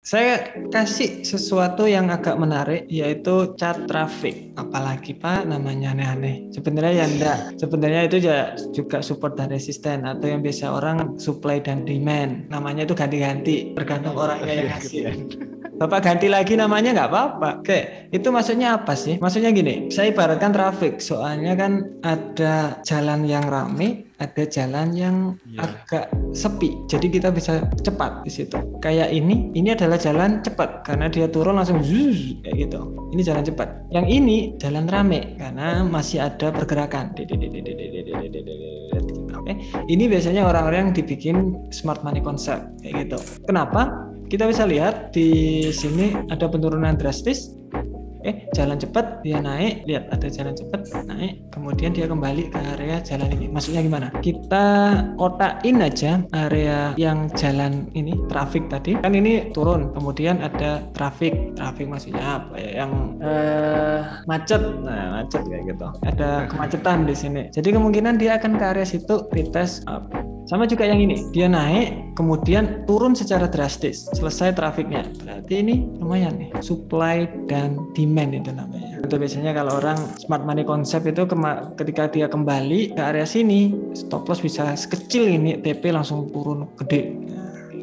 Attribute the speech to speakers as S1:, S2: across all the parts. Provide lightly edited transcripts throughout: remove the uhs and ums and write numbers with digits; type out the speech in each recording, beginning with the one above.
S1: Saya kasih sesuatu yang agak menarik, yaitu chart traffic. Apalagi Pak, namanya aneh-aneh. Sebenarnya ya enggak. Sebenarnya itu juga support dan resisten, atau yang biasa orang supply dan demand. Namanya itu ganti-ganti, tergantung orangnya yang ngasih. Bapak ganti lagi namanya nggak apa-apa. Oke, itu maksudnya apa sih? Maksudnya gini, saya ibaratkan traffic. Soalnya kan ada jalan yang ramai, ada jalan yang agak sepi. Jadi kita bisa cepat di situ. Kayak ini adalah jalan cepat karena dia turun langsung zuz, kayak gitu. Ini jalan cepat. Yang ini jalan rame karena masih ada pergerakan. Oke. Ini biasanya orang-orang yang dibikin smart money concept kayak gitu. Kenapa? Kita bisa lihat di sini ada penurunan drastis. Jalan cepat dia naik, lihat ada jalan cepat naik, kemudian dia kembali ke area jalan ini. Maksudnya gimana? Kita kotakin aja area yang jalan ini, traffic tadi. Kan ini turun, kemudian ada traffic maksudnya apa ya? Yang macet. Nah, macet kayak gitu. Ada kemacetan di sini. Jadi kemungkinan dia akan ke area situ retest up. Sama juga yang ini, dia naik, kemudian turun secara drastis, selesai trafiknya. Berarti ini lumayan nih, supply dan demand itu namanya. Itu biasanya kalau orang smart money concept itu ketika dia kembali ke area sini, stop loss bisa sekecil ini, TP langsung turun gede.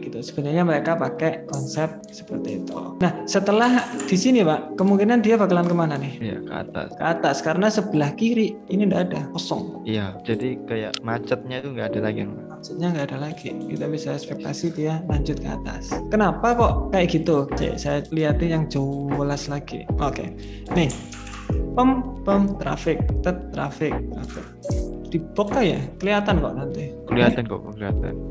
S1: Gitu. Sebenarnya mereka pakai konsep seperti itu. Nah, setelah di sini Pak, kemungkinan dia bakalan kemana nih?
S2: Iya, ke atas.
S1: Ke atas, karena sebelah kiri ini nggak ada, kosong.
S2: Iya, jadi kayak macetnya itu nggak ada lagi.
S1: Macetnya nggak ada lagi. Kita bisa ekspektasi dia lanjut ke atas. Kenapa kok kayak gitu? Saya lihatin yang jelas lagi. Oke. Nih, traffic. Di box ya, kelihatan kok nanti.
S2: Kelihatan.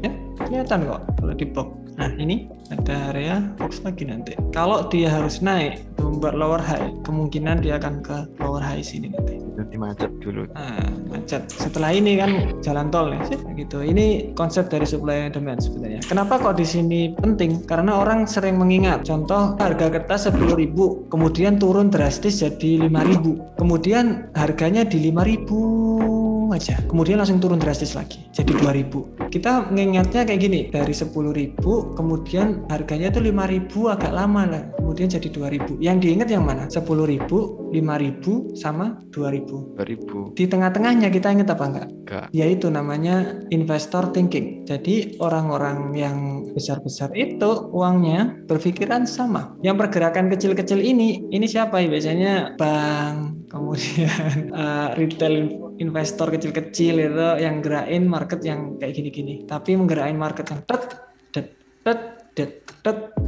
S1: Ya, kelihatan kok kalau di box. Nah, ini ada area box lagi nanti. Kalau dia harus naik membuat lower high, kemungkinan dia akan ke lower high sini nanti.
S2: Nanti macet dulu.
S1: Nah, macet. Setelah ini kan jalan tol nih, gitu. Ini konsep dari supply and demand sebenarnya. Kenapa kok di sini penting? Karena orang sering mengingat. Contoh harga kertas 10.000, kemudian turun drastis jadi 5.000. Kemudian harganya di 5.000 aja. Kemudian langsung turun drastis lagi jadi 2.000. Kita mengingatnya kayak gini, dari 10.000 kemudian harganya itu 5.000 agak lama lah. Kemudian jadi 2.000. Yang diingat yang mana? 10.000, 5.000 sama 2.000. Di tengah-tengahnya kita ingat apa enggak? Yaitu namanya investor thinking. Jadi orang-orang yang besar-besar itu uangnya berpikiran sama. Yang pergerakan kecil-kecil ini siapa ya? Biasanya bank, kemudian retail investor kecil-kecil itu yang gerakin market yang kayak gini-gini. Tapi menggerakin market yang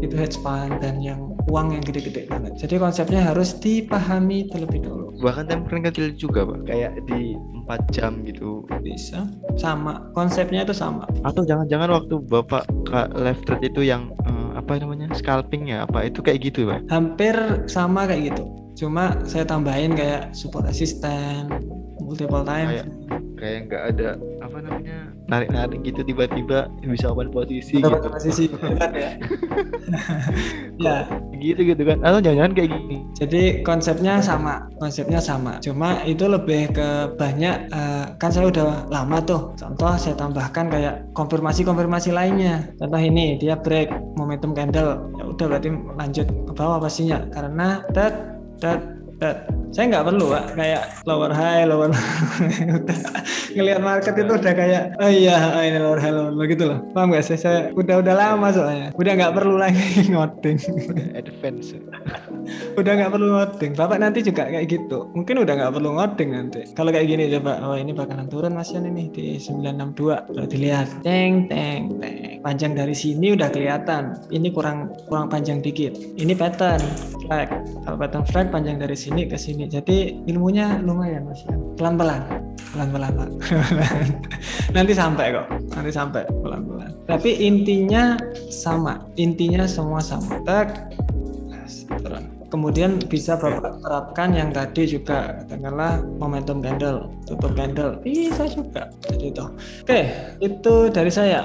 S1: itu hedge fund dan yang uang yang gede-gede banget. Jadi konsepnya harus dipahami terlebih dulu.
S2: Bahkan time frame kecil juga Pak, kayak di 4 jam gitu.
S1: Bisa, sama. Konsepnya itu sama.
S2: Atau jangan-jangan waktu Bapak ke live trade itu yang apa namanya? Scalping ya, apa itu kayak gitu Pak?
S1: Hampir sama kayak gitu. Cuma saya tambahin kayak support resisten, multiple time.
S2: Kayak nggak ada apa namanya narik-narik gitu tiba-tiba bisa open posisi gitu.
S1: Posisi kan ya. Ya
S2: gitu kan. Atau jangan-jangan kayak gini.
S1: Jadi konsepnya sama. Cuma itu lebih ke banyak kan saya udah lama tuh. Contoh saya tambahkan kayak konfirmasi lainnya. Contoh ini dia break momentum candle. Ya udah berarti lanjut ke bawah pastinya karena saya nggak perlu Pak, kayak lower high udah ngelihat market itu udah kayak ini lower high gitu loh, paham nggak sih? Saya udah lama soalnya udah nggak perlu lagi ngoding.
S2: Advance.
S1: Udah nggak perlu ngoding. Bapak nanti juga kayak gitu, mungkin udah nggak perlu ngoding nanti kalau kayak gini. Coba ini bakalan turun masih ini di 962, kalau dilihat teng panjang dari sini udah kelihatan, ini kurang panjang dikit. Ini pattern flag, kalau pattern flag panjang dari sini ke sini. Jadi ilmunya lumayan Mas. Pelan-pelan Pak. Nanti sampai pelan-pelan. Tapi intinya semua sama. Turun. Kemudian bisa Bapak terapkan yang tadi juga, katakanlah momentum candle, tutup candle, bisa juga. Jadi itu. Oke, itu dari saya.